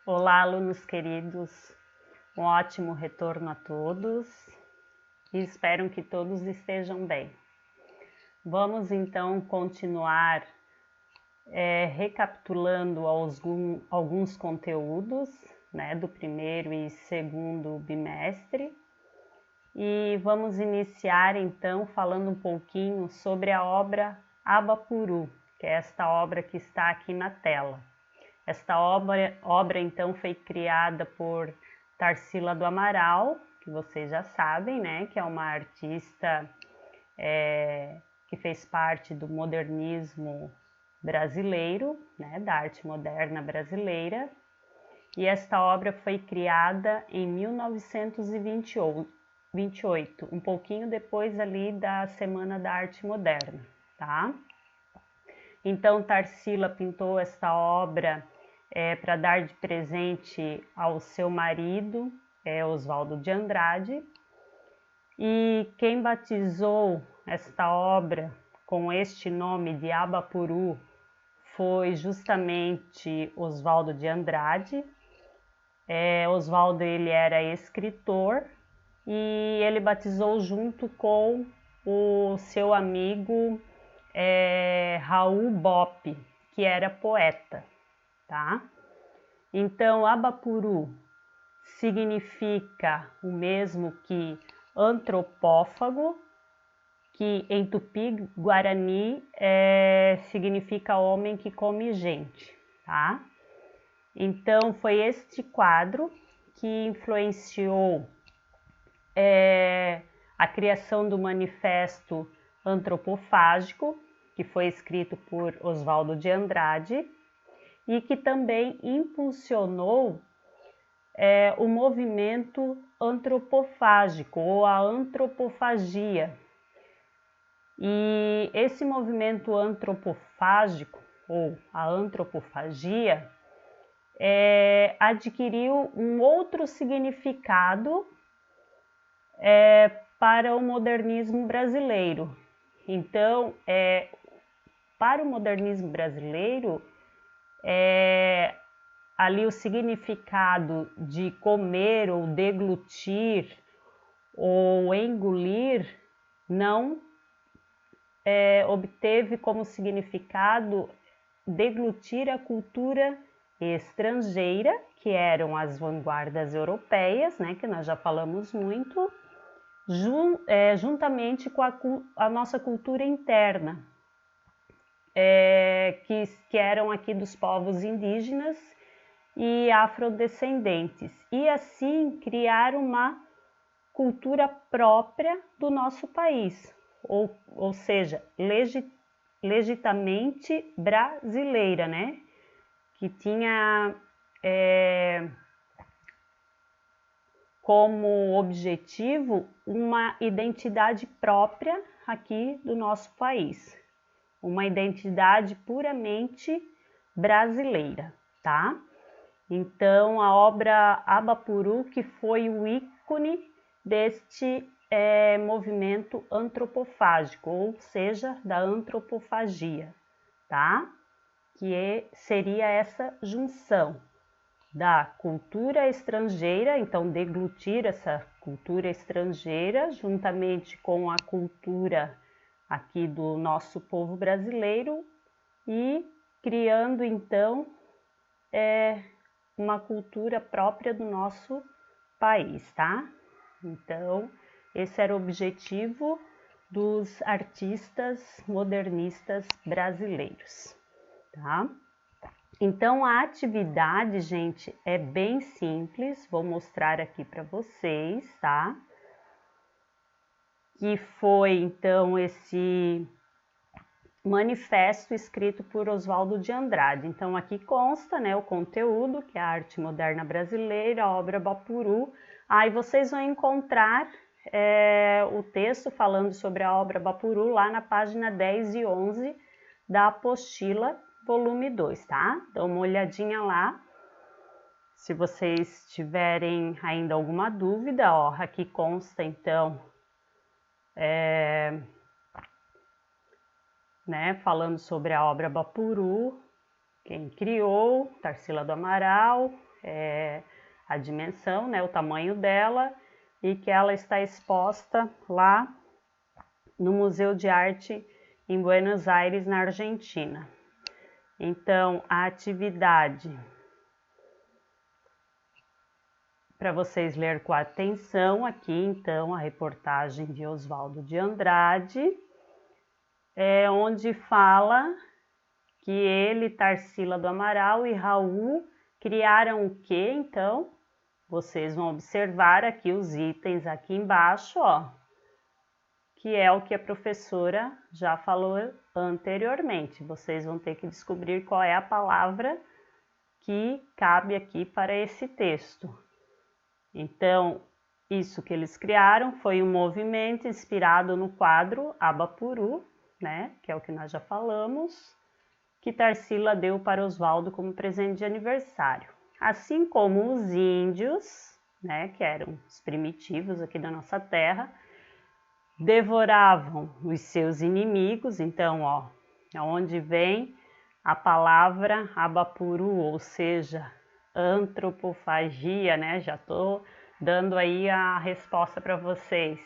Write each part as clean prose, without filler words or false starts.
Olá, alunos queridos, um ótimo retorno a todos e espero que todos estejam bem. Vamos então continuar recapitulando alguns conteúdos, do primeiro e segundo bimestre, e vamos iniciar então falando um pouquinho sobre a obra Abapuru, que é esta obra que está aqui na tela. Esta obra então foi criada por Tarsila do Amaral, que vocês já sabem, que é uma artista que fez parte do modernismo brasileiro, da arte moderna brasileira. E esta obra foi criada em 1928, um pouquinho depois ali da Semana da Arte Moderna, tá? Então Tarsila pintou esta obra para dar de presente ao seu marido, Oswaldo de Andrade, e quem batizou esta obra com este nome de Abapuru foi justamente Oswaldo de Andrade. Oswaldo ele era escritor e ele batizou junto com o seu amigo Raul Bopp, que era poeta, tá? Então, Abapuru significa o mesmo que antropófago, que em tupi-guarani significa homem que come gente, tá? Então, foi este quadro que influenciou a criação do Manifesto Antropofágico, que foi escrito por Oswaldo de Andrade, e que também impulsionou o movimento antropofágico ou a antropofagia. E esse movimento antropofágico ou a antropofagia adquiriu um outro significado para o modernismo brasileiro. Então, para o modernismo brasileiro, ali o significado de comer ou deglutir ou engolir não obteve como significado deglutir a cultura estrangeira, que eram as vanguardas europeias, que nós já falamos muito, juntamente com a nossa cultura interna, que eram aqui dos povos indígenas e afrodescendentes, e assim criar uma cultura própria do nosso país, ou seja, legitimamente brasileira, que tinha como objetivo uma identidade própria aqui do nosso país, uma identidade puramente brasileira, tá? Então, a obra Abapuru, que foi o ícone deste movimento antropofágico, ou seja, da antropofagia, tá? Que seria essa junção da cultura estrangeira, então deglutir essa cultura estrangeira juntamente com a cultura aqui do nosso povo brasileiro e criando então uma cultura própria do nosso país, tá? Então, esse era o objetivo dos artistas modernistas brasileiros, tá? Então, a atividade, gente, é bem simples, vou mostrar aqui para vocês, tá? Que foi, então, esse manifesto escrito por Oswaldo de Andrade. Então, aqui consta, o conteúdo, que é a arte moderna brasileira, a obra Abapuru. Aí vocês vão encontrar o texto falando sobre a obra Abapuru lá na página 10 e 11 da apostila volume 2, tá? Dá uma olhadinha lá. Se vocês tiverem ainda alguma dúvida, aqui consta então falando sobre a obra Abapuru, quem criou, Tarsila do Amaral, a dimensão, né, o tamanho dela, e que ela está exposta lá no Museu de Arte em Buenos Aires, na Argentina. Então, a atividade, para vocês ler com atenção aqui, então, a reportagem de Oswaldo de Andrade, onde fala que ele, Tarsila do Amaral e Raul criaram o que, então? Vocês vão observar aqui os itens aqui embaixo, ó, que é o que a professora já falou anteriormente. Vocês vão ter que descobrir qual é a palavra que cabe aqui para esse texto. Então, isso que eles criaram foi um movimento inspirado no quadro Abapuru, né, que é o que nós já falamos, que Tarsila deu para Oswaldo como presente de aniversário. Assim como os índios, né, que eram os primitivos aqui da nossa terra, devoravam os seus inimigos. Então, ó, onde vem a palavra Abapuru, ou seja, antropofagia, né? Já estou dando aí a resposta para vocês,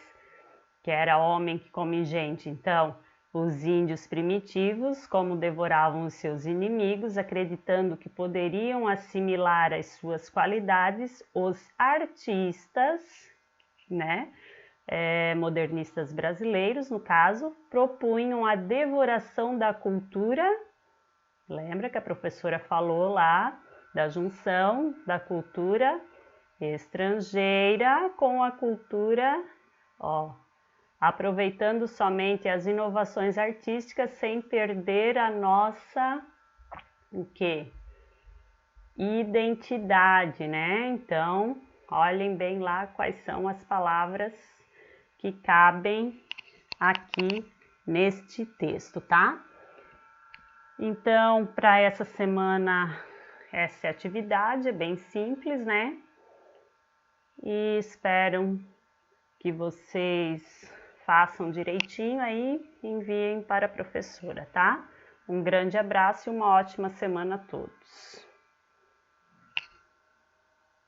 que era homem que come gente. Então, os índios primitivos, como devoravam os seus inimigos, acreditando que poderiam assimilar as suas qualidades, os artistas, né, modernistas brasileiros, no caso, propunham a devoração da cultura. Lembra que a professora falou lá da junção da cultura estrangeira com a cultura, ó, aproveitando somente as inovações artísticas sem perder a nossa, o quê? Identidade, né? Então, olhem bem lá quais são as palavras que cabem aqui neste texto, tá? Então, para essa semana, essa é a atividade, é bem simples, né? E espero que vocês façam direitinho aí e enviem para a professora, tá? Um grande abraço e uma ótima semana a todos.